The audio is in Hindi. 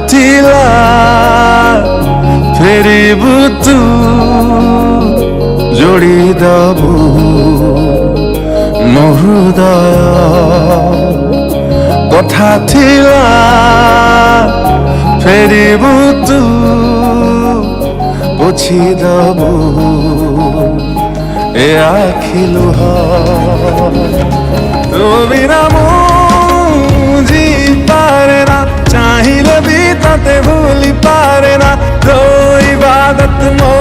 थिला फेरिबु तू जोड़ी दबु मो हृदय कथा थिला फेरिबु तू पोछि दबु ए आखि लुह तू बिना मुझी पारे ना चाहिए भी ताते भूली पारे ना तो इबादत मो